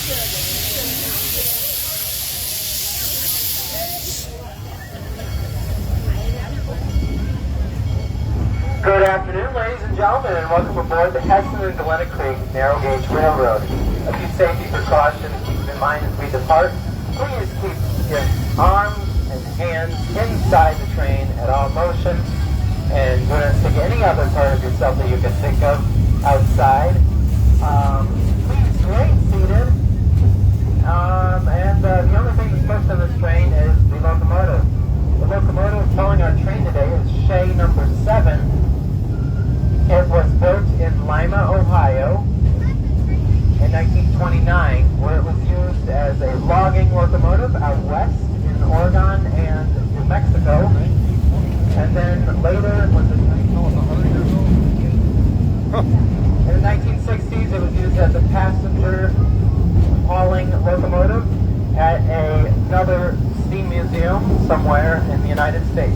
Good afternoon, ladies and gentlemen, and welcome aboard the Heston and Galena Creek Narrow Gauge Railroad. A few safety precautions to keep in mind as we depart. Please keep your arms and hands inside the train at all motions, and do not stick any other part of yourself that you can think of outside. Please remain seated. And the only thing that's posted on this train is the locomotive. The locomotive pulling our train today is Shay number 7. It was built in Lima, Ohio in 1929, where it was used as a logging locomotive out west in Oregon and New Mexico. And then later, in the 1960s, it was used as a passenger hauling locomotive at another steam museum somewhere in the United States.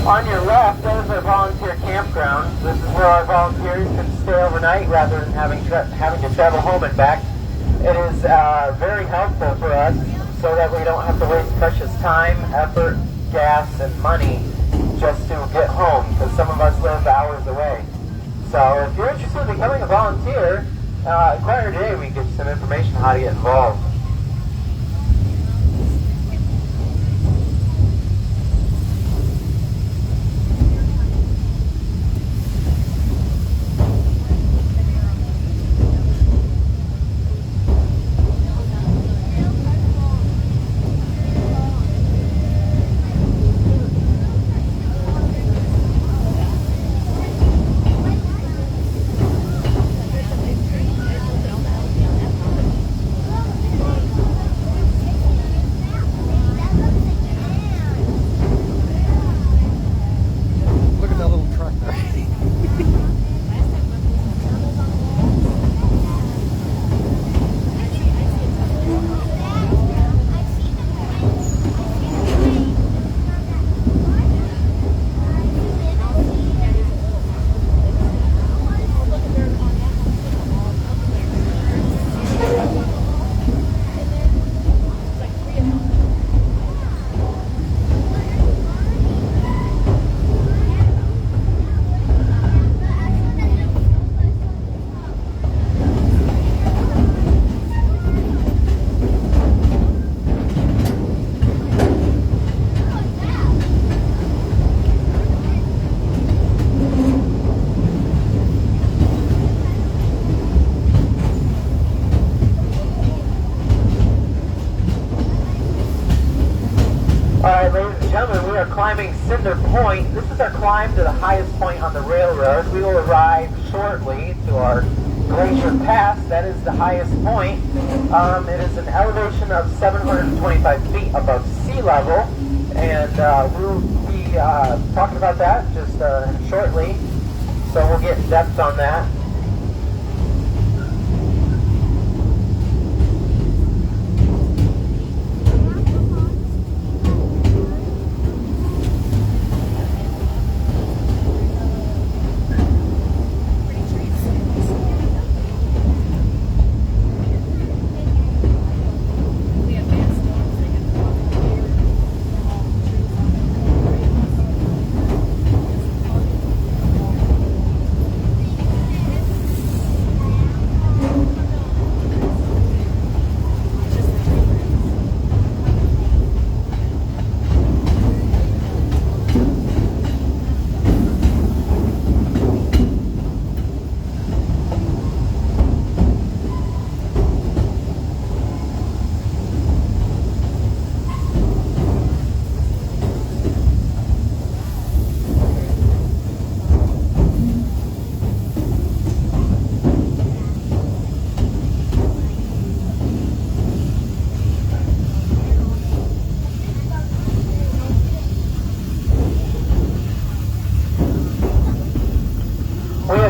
On your left, those are volunteer campgrounds. This is where our volunteers can stay overnight rather than having to travel home and back. It is very helpful for us so that we don't have to waste precious time, effort, gas, and money just to get home, because some of us live hours away. So if you're interested in becoming a volunteer, inquire today. We can give you some information on how to get involved. Alright, ladies and gentlemen, we are climbing Cinder Point. This is our climb to the highest point on the railroad. We will arrive shortly to our Glacier Pass. That is the highest point. It is an elevation of 725 feet above sea level, and we'll be talking about that just shortly, so we'll get in depth on that.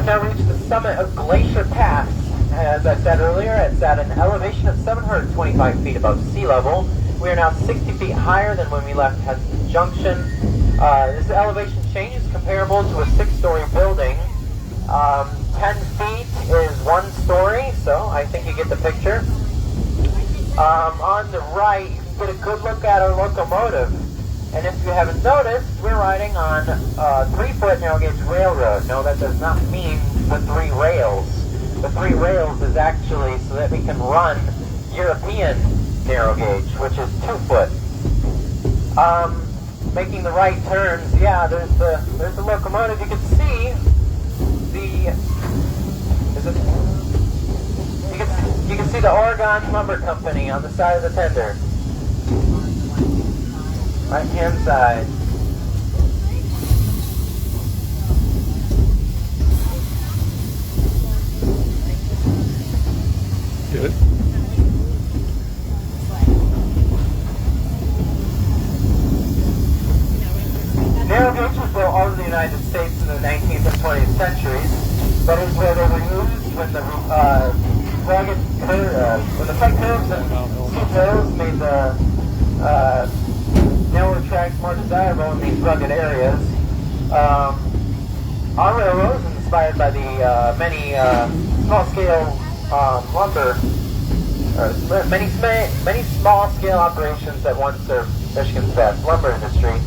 now reached the summit of Glacier Pass. As I said earlier, it's at an elevation of 725 feet above sea level. We are now 60 feet higher than when we left Hudson Junction. This elevation change is comparable to a 6-story building. 10 feet is 1 story, so I think you get the picture. On the right, you can get a good look at our locomotive. And if you haven't noticed, we're riding on 3-foot narrow gauge railroad. No, that does not mean the 3 rails. The 3 rails is actually so that we can run European narrow gauge, which is 2-foot. Making the right turns, yeah, there's the locomotive. You can see you can see the Oregon Lumber Company on the side of the tender. Right hand side. Good. Narrow gauge was built all over the United States in the 19th and 20th centuries. That is where they were used when the rugged when the tight curves and steep hills made the narrower tracks more desirable in these rugged areas. Our railroad is inspired by the many small-scale lumber, many small-scale operations that once served Michigan's vast lumber industry.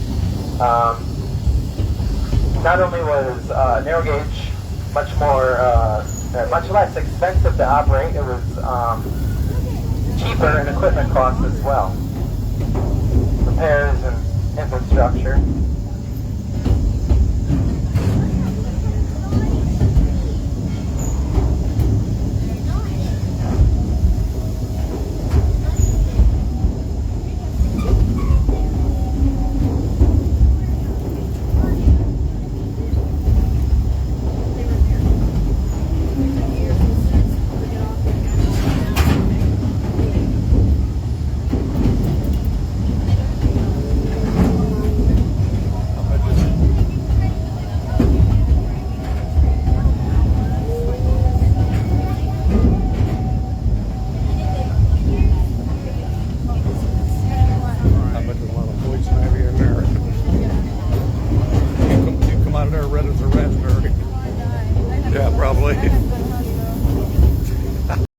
Not only was narrow gauge much less expensive to operate, it was cheaper in equipment costs as well. Repairs and infrastructure. Yeah, probably.